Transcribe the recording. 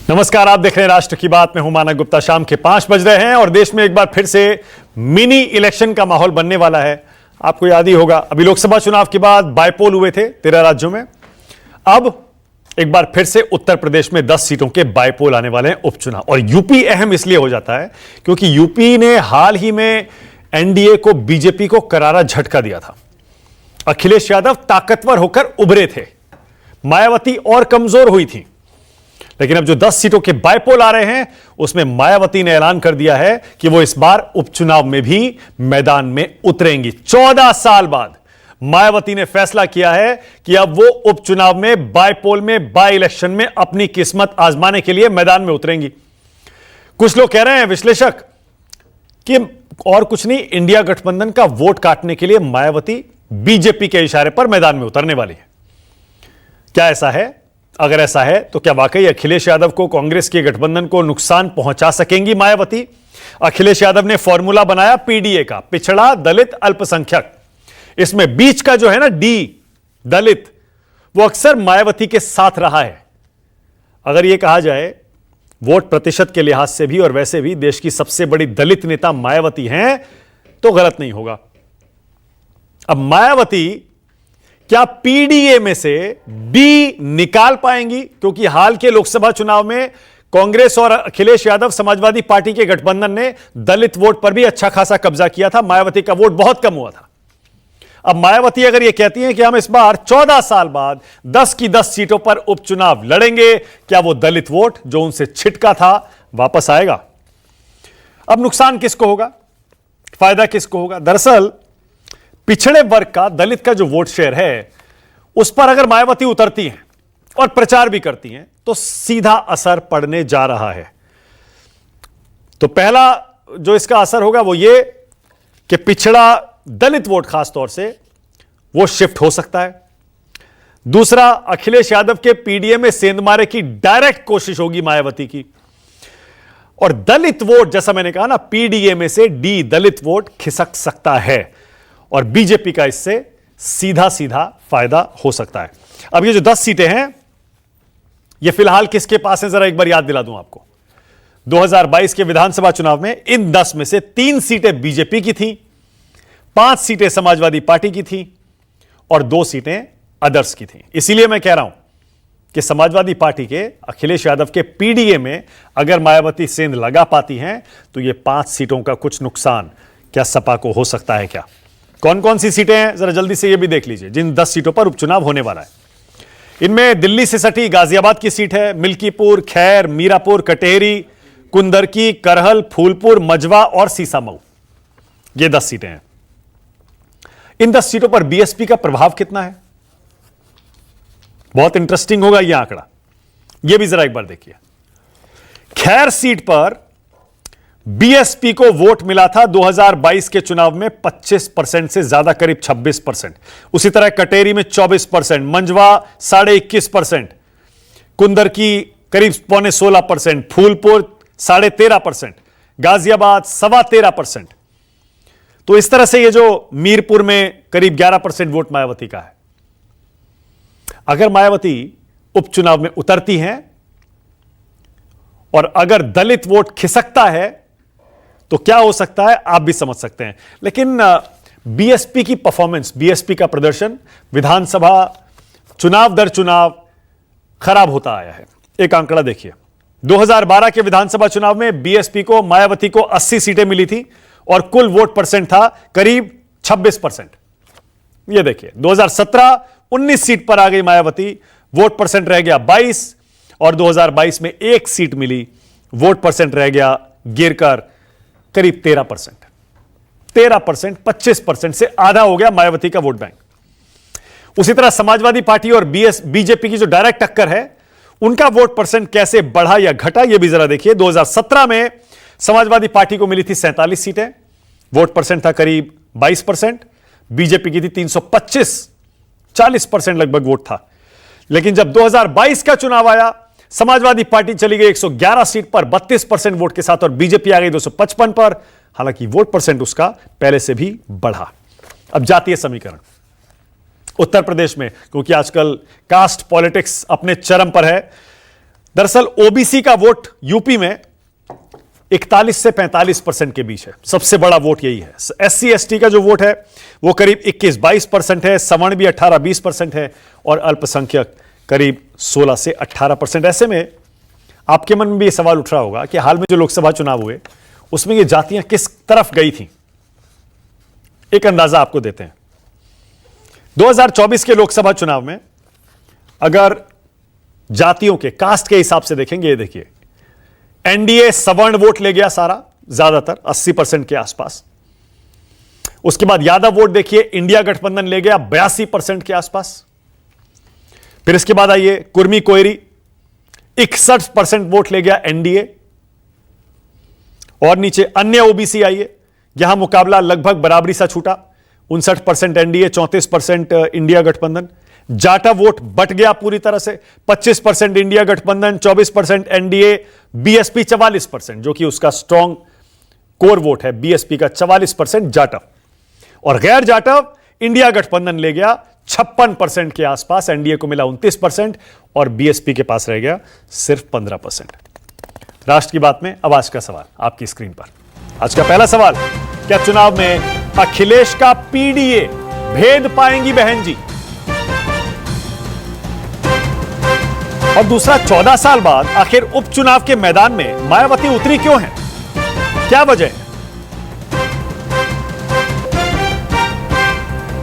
नमस्कार, आप देख रहे हैं राष्ट्र की बात में हूं मानक गुप्ता। शाम के 5 बज रहे हैं और देश में एक बार फिर से मिनी इलेक्शन का माहौल बनने वाला है। आपको याद ही होगा, अभी लोकसभा चुनाव के बाद बायपोल हुए थे 13 राज्यों में। अब एक बार फिर से उत्तर प्रदेश में 10 सीटों के बायपोल आने वाले हैं, उपचुनाव। और यूपी अहम इसलिए हो जाता है क्योंकि यूपी ने हाल ही में एनडीए को, बीजेपी को करारा झटका दिया था। अखिलेश यादव ताकतवर होकर उभरे थे, मायावती और कमजोर हुई थी। लेकिन अब जो 10 सीटों के बायपोल आ रहे हैं उसमें मायावती ने ऐलान कर दिया है कि वो इस बार उपचुनाव में भी मैदान में उतरेंगी। 14 साल बाद मायावती ने फैसला किया है कि अब वो उपचुनाव में, बायपोल में, बाय इलेक्शन में अपनी किस्मत आजमाने के लिए मैदान में उतरेंगी। कुछ लोग कह रहे हैं, विश्लेषक, कि और कुछ नहीं, इंडिया गठबंधन का वोट काटने के लिए मायावती बीजेपी के इशारे पर मैदान में उतरने वाली है। क्या ऐसा है? अगर ऐसा है तो क्या वाकई अखिलेश यादव को, कांग्रेस के गठबंधन को नुकसान पहुंचा सकेंगी मायावती? अखिलेश यादव ने फॉर्मूला बनाया पीडीए का, पिछड़ा, दलित, अल्पसंख्यक। इसमें बीच का जो है ना, डी, दलित, वो अक्सर मायावती के साथ रहा है। अगर यह कहा जाए वोट प्रतिशत के लिहाज से भी और वैसे भी देश की सबसे बड़ी दलित नेता मायावती हैं, तो गलत नहीं होगा। अब मायावती क्या पीडीए में से बी निकाल पाएंगी? क्योंकि हाल के लोकसभा चुनाव में कांग्रेस और अखिलेश यादव, समाजवादी पार्टी के गठबंधन ने दलित वोट पर भी अच्छा खासा कब्जा किया था। मायावती का वोट बहुत कम हुआ था। अब मायावती अगर यह कहती हैं कि हम इस बार 14 साल बाद 10 की 10 सीटों पर उपचुनाव लड़ेंगे, क्या वो दलित वोट जो उनसे छिटका था वापस आएगा? अब नुकसान किसको होगा, फायदा किसको होगा? दरअसल पिछड़े वर्ग का, दलित का जो वोट शेयर है, उस पर अगर मायावती उतरती हैं और प्रचार भी करती हैं तो सीधा असर पड़ने जा रहा है। तो पहला जो इसका असर होगा वो ये कि पिछड़ा दलित वोट खासतौर से वो शिफ्ट हो सकता है। दूसरा, अखिलेश यादव के पीडीए में सेंधमारे की डायरेक्ट कोशिश होगी मायावती की। और दलित वोट, जैसा मैंने कहा ना, पीडीए में से डी, दलित वोट खिसक सकता है और बीजेपी का इससे सीधा सीधा फायदा हो सकता है। अब ये जो 10 सीटें हैं, ये फिलहाल किसके पास हैं, जरा एक बार याद दिला दूं आपको। 2022 के विधानसभा चुनाव में इन 10 में से 3 सीटें बीजेपी की थीं, 5 सीटें समाजवादी पार्टी की थीं और 2 सीटें अदर्स की थीं। इसीलिए मैं कह रहा हूं कि समाजवादी पार्टी के, अखिलेश यादव के पीडीए में अगर मायावती सेंध लगा पाती हैं तो ये 5 सीटों का कुछ नुकसान क्या सपा को हो सकता है? क्या कौन कौन सी सीटें हैं, जरा जल्दी से ये भी देख लीजिए जिन 10 सीटों पर उपचुनाव होने वाला है। इनमें दिल्ली से सटी गाजियाबाद की सीट है, मिल्कीपुर, खैर, मीरापुर, कटेहरी, कुंदरकी, करहल, फूलपुर, मजवा और सीसामऊ। ये 10 सीटें हैं। इन 10 सीटों पर बीएसपी का प्रभाव कितना है? बहुत इंटरेस्टिंग होगा यह आंकड़ा, यह भी जरा एक बार देखिए। खैर सीट पर बीएसपी को वोट मिला था 2022 के चुनाव में 25% से ज्यादा, करीब 26%। उसी तरह कटेरी में 24%, मंजवा 21.5%, कुंदरकी करीब 15.25%, फूलपुर 13.5%, गाजियाबाद 13.25%। तो इस तरह से ये जो मीरपुर में करीब 11% वोट मायावती का है। अगर मायावती उपचुनाव में उतरती हैं और अगर दलित वोट खिसकता है तो क्या हो सकता है आप भी समझ सकते हैं। लेकिन बीएसपी की परफॉर्मेंस, बीएसपी का प्रदर्शन विधानसभा चुनाव दर चुनाव खराब होता आया है। एक आंकड़ा देखिए, 2012 के विधानसभा चुनाव में बीएसपी को, मायावती को 80 सीटें मिली थी और कुल वोट परसेंट था करीब 26%। यह देखिए, 2017 19 सीट पर आ गई मायावती, वोट परसेंट रह गया 22 और 2022 में 1 सीट मिली, वोट परसेंट रह गया गिरकर करीब 13%। 13%, 25% से आधा हो गया मायावती का वोट बैंक। उसी तरह समाजवादी पार्टी और बीजेपी की जो डायरेक्ट टक्कर है, उनका वोट परसेंट कैसे बढ़ा या घटा, यह भी जरा देखिए। 2017 में समाजवादी पार्टी को मिली थी 47 सीटें, वोट परसेंट था करीब 22%। बीजेपी की थी 325, 40% लगभग वोट था। लेकिन जब 2022 का चुनाव आया, समाजवादी पार्टी चली गई 111 सीट पर 32% वोट के साथ और बीजेपी आ गई 255 पर। हालांकि वोट परसेंट उसका पहले से भी बढ़ा। अब जातीय समीकरण, उत्तर प्रदेश में, क्योंकि आजकल कास्ट पॉलिटिक्स अपने चरम पर है, दरअसल ओबीसी का वोट यूपी में 41 से 45% के बीच है, सबसे बड़ा वोट यही है। एससी एसटी का जो वोट है वो करीब 21-22% है, सवर्ण भी 18-20% है और अल्पसंख्यक करीब 16 से 18%। ऐसे में आपके मन में भी ये सवाल उठ रहा होगा कि हाल में जो लोकसभा चुनाव हुए उसमें ये जातियां किस तरफ गई थी। एक अंदाजा आपको देते हैं। 2024 के लोकसभा चुनाव में अगर जातियों के कास्ट के हिसाब से देखेंगे, ये देखिए, एनडीए सवर्ण वोट ले गया सारा, ज्यादातर 80% के आसपास। उसके बाद यादव वोट देखिए, इंडिया गठबंधन ले गया 82% के आसपास। फिर इसके बाद आइए कुर्मी कोयरी, 61% वोट ले गया एनडीए। और नीचे अन्य ओबीसी आइए, यहां मुकाबला लगभग बराबरी सा छूटा, 59% एनडीए, 34% इंडिया गठबंधन। जाटा वोट बट गया पूरी तरह से, 25% इंडिया गठबंधन, 24% एनडीए, बीएसपी 44%, जो कि उसका स्ट्रॉन्ग कोर वोट है बीएसपी का, 44% जाटव। और गैर जाटव इंडिया गठबंधन ले गया 56% के आसपास, एनडीए को मिला 29% और बीएसपी के पास रह गया सिर्फ 15%। राष्ट्र की बात में अब आज का सवाल आपकी स्क्रीन पर। आज का पहला सवाल, क्या चुनाव में अखिलेश का पीडीए भेद पाएंगी बहन जी? और दूसरा, 14 साल बाद आखिर उपचुनाव के मैदान में मायावती उतरी क्यों है, क्या वजह है?